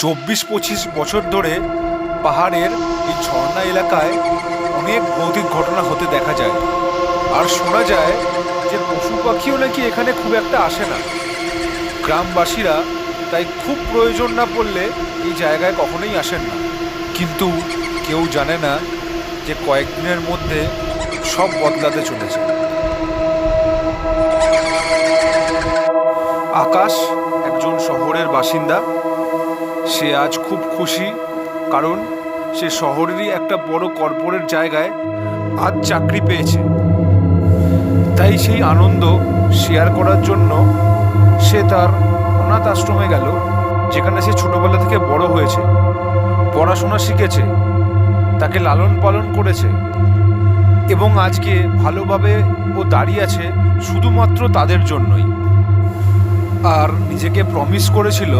24-25 বছর ধরে পাহাড়ের এই ঝর্ণা এলাকায় অনেক ভৌতিক ঘটনা হতে দেখা যায়। আর শোনা যায় যে পশু পাখিও নাকি এখানে খুব একটা আসে না। গ্রামবাসীরা তাই খুব প্রয়োজন না পড়লে এই জায়গায় কখনোই আসেন না। কিন্তু কেউ জানে না যে কয়েকদিনের মধ্যে সব বদলাতে চলেছে। আকাশ একজন শহরের বাসিন্দা। সে আজ খুব খুশি, কারণ সে শহরেরই একটা বড় কর্পোরেট জায়গায় আজ চাকরি পেয়েছে। তাই সেই আনন্দ শেয়ার করার জন্য সে তার অনাথ আশ্রমে গেল, যেখানে সে ছোটবেলা থেকে বড় হয়েছে, পড়াশোনা শিখেছে, তাকে লালন পালন করেছে এবং আজকে ভালোভাবে ও দাঁড়িয়ে আছে শুধুমাত্র তাদের জন্যই। আর নিজেকে প্রমিস করেছিল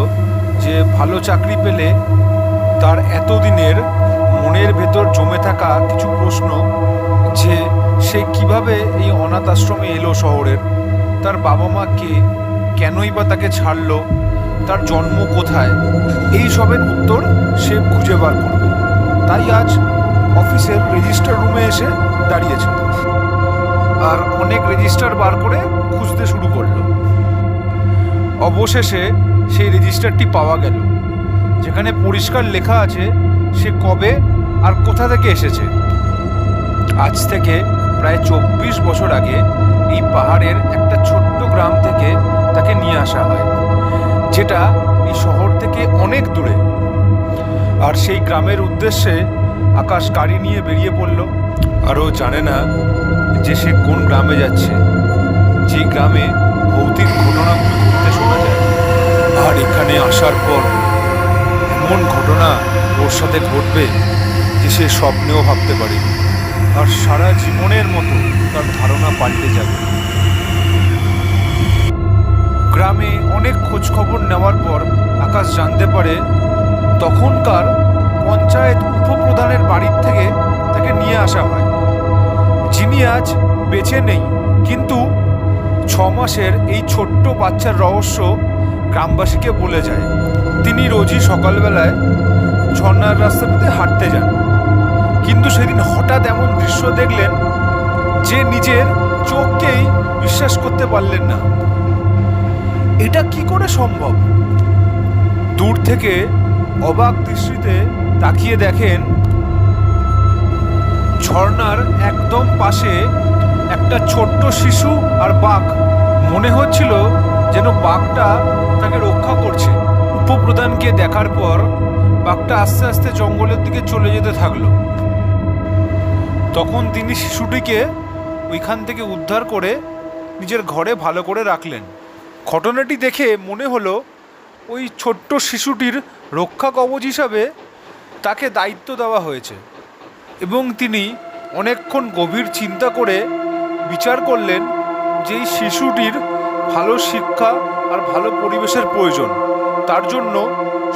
যে ভালো চাকরি পেলে তার এতদিনের মনের ভেতর জমে থাকা কিছু প্রশ্ন, যে সে কিভাবে এই অনাথ আশ্রমে এলো শহরের, তার বাবা মা কে, কেনই বা তাকে ছাড়লো, তার জন্ম কোথায়, এই সবের উত্তর সে খুঁজে বার করবে। তাই আজ অফিসের রেজিস্টার রুমে এসে দাঁড়িয়েছে আর অনেক রেজিস্টার বার করে খুঁজতে শুরু করলো। অবশেষে সেই রেজিস্টারটি পাওয়া গেল, যেখানে পরিষ্কার লেখা আছে সে কবে আর কোথা থেকে এসেছে। আজ থেকে প্রায় 24 বছর আগে এই পাহাড়ের একটা ছোট্ট গ্রাম থেকে তাকে নিয়ে আসা হয়, যেটা এই শহর থেকে অনেক দূরে। আর সেই গ্রামের উদ্দেশ্যে আকাশ গাড়ি নিয়ে বেরিয়ে পড়ল। আরও জানে না যে সে কোন গ্রামে যাচ্ছে, যেই গ্রামে ভৌতিক ঘটনাগুলো ঘটতে শোনা যায়। আর এখানে আসার পর এমন ঘটনা ওর সাথে ঘটবে যে সে স্বপ্নেও ভাবতে পারে, আর সারা জীবনের মতো তার ধারণা পাল্টে যাবে। গ্রামে অনেক খোঁজ খবর নেওয়ার পর আকাশ জানতে পারে তখনকার পঞ্চায়েত উপপ্রধানের বাড়ির থেকে তাকে নিয়ে আসা হয়, যিনি আজ বেঁচে নেই। কিন্তু 6 মাসের এই ছোট্ট বাচ্চার রহস্য গ্রামবাসীকে বলে যায়। তিনি রোজই সকালবেলায় ঝর্ণার রাস্তাতে হাঁটতে যান, কিন্তু সেদিন হঠাৎ এমন দৃশ্য দেখলেন যে নিজের চোখকেই বিশ্বাস করতে পারলেন না। এটা কি করে সম্ভব? দূর থেকে অবাক দৃষ্টিতে তাকিয়ে দেখেন ঝর্ণার একদম পাশে একটা ছোট্ট শিশু আর বাঘ। মনে হচ্ছিল যেন বাঘটা তাকে রক্ষা করছে। উপপ্রধানকে দেখার পর বাঘটা আস্তে আস্তে জঙ্গলের দিকে চলে যেতে থাকলো। তখন তিনি শিশুটিকে ওইখান থেকে উদ্ধার করে নিজের ঘরে ভালো করে রাখলেন। ঘটনাটি দেখে মনে হলো ওই ছোট্ট শিশুটির রক্ষা কবচ হিসাবে তাকে দায়িত্ব দেওয়া হয়েছে, এবং তিনি অনেকক্ষণ গভীর চিন্তা করে বিচার করলেন যে এই শিশুটির ভালো শিক্ষা আর ভালো পরিবেশের প্রয়োজন। তার জন্য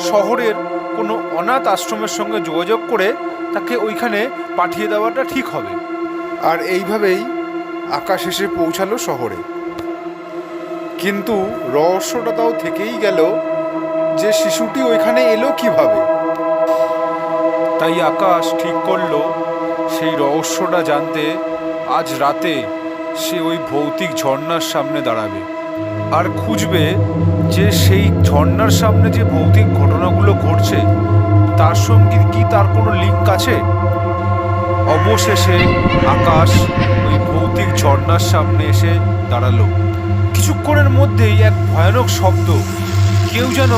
শহরের কোনো অনাথ আশ্রমের সঙ্গে যোগাযোগ করে তাকে ওইখানে পাঠিয়ে দেওয়াটা ঠিক হবে। আর এইভাবেই আকাশ এসে পৌঁছালো শহরে। কিন্তু রহস্যটা তাও থেকেই গেল যে শিশুটি ওইখানে এলো কিভাবে। তাই আকাশ ঠিক করলো সেই রহস্যটা জানতে আজ রাতে সে ওই ভৌতিক ঝর্ণার সামনে দাঁড়াবে আর খুঁজবে যে সেই ঝর্ণার সামনে যে ভৌতিক ঘটনাগুলো ঘটছে তার সঙ্গে কি তার কোনো লিঙ্ক আছে। অবশেষে আকাশ ওই ভৌতিক ঝর্ণার সামনে এসে দাঁড়ালো। কিছুক্ষণের মধ্যেই এক ভয়ানক শব্দ, কেউ যেন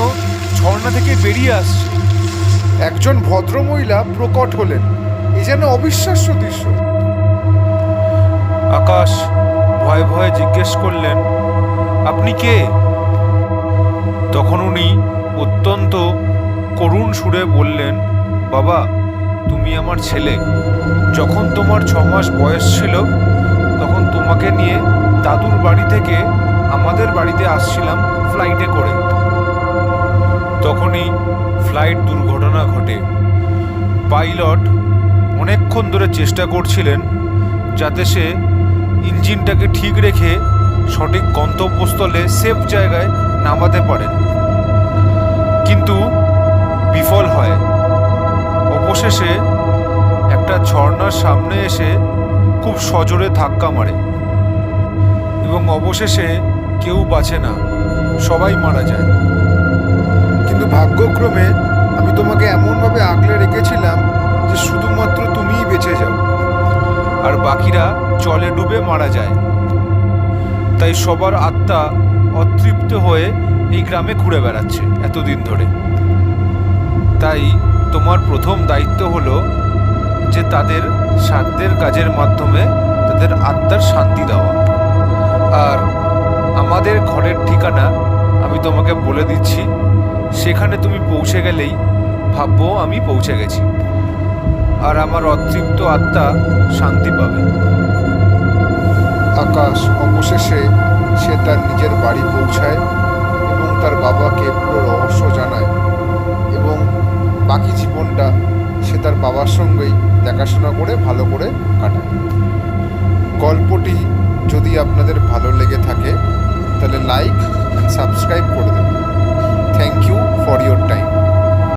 ঝর্ণা থেকে বেরিয়ে আসছে। একজন ভদ্রমহিলা প্রকট হলেন। এ যেন অবিশ্বাস্য দৃশ্য। আকাশ ভয়ে ভয়ে জিজ্ঞেস করলেন, আপনি কে? তখন উনি অত্যন্ত করুণ সুরে বললেন, বাবা, তুমি আমার ছেলে। যখন তোমার 6 মাস বয়স ছিল তখন তোমাকে নিয়ে দাদুর বাড়ি থেকে আমাদের বাড়িতে আসছিলাম ফ্লাইটে করে। তখনই ফ্লাইট দুর্ঘটনা ঘটে। পাইলট অনেকক্ষণ ধরে চেষ্টা করছিলেন যাতে সে ইঞ্জিনটাকে ঠিক রেখে সঠিক গন্তব্যস্থলে সেফ জায়গায় নামাতে পারেন, কিন্তু হয়। অবশেষে একটা ঝর্ণার সামনে এসে খুব সজোরে ধাক্কা মারে এবং অবশেষে কেউ বাঁচে না, সবাই মারা যায়। কিন্তু ভাগ্যক্রমে আমি তোমাকে এমনভাবে আগলে রেখেছিলাম যে শুধুমাত্র তুমিই বেঁচে যাও, আর বাকিরা জলে ডুবে মারা যায়। তাই সবার আত্মা অতৃপ্ত হয়ে এই গ্রামে ঘুরে বেড়াচ্ছে এতদিন ধরে। তাই তোমার প্রথম দায়িত্ব হলো যে তাদের সাধ্যের কাজের মাধ্যমে তাদের আত্মার শান্তি দেওয়া। আর আমাদের ঘরের ঠিকানা আমি তোমাকে বলে দিচ্ছি, সেখানে তুমি পৌঁছে গেলেই ভাববো আমি পৌঁছে গেছি, আর আমার অতৃপ্ত আত্মা শান্তি পাবে। আকাশ অবশেষে সে তার নিজের বাড়ি পৌঁছায় এবং তার বাবাকে পুরো রহস্য জানায়, এবং বাকি জীবনটা সে তার বাবার সঙ্গেই দেখাশোনা করে ভালো করে কাটায়। গল্পটি যদি আপনাদের ভালো লেগে থাকে তাহলে লাইক অ্যান্ড সাবস্ক্রাইব করে দেবেন।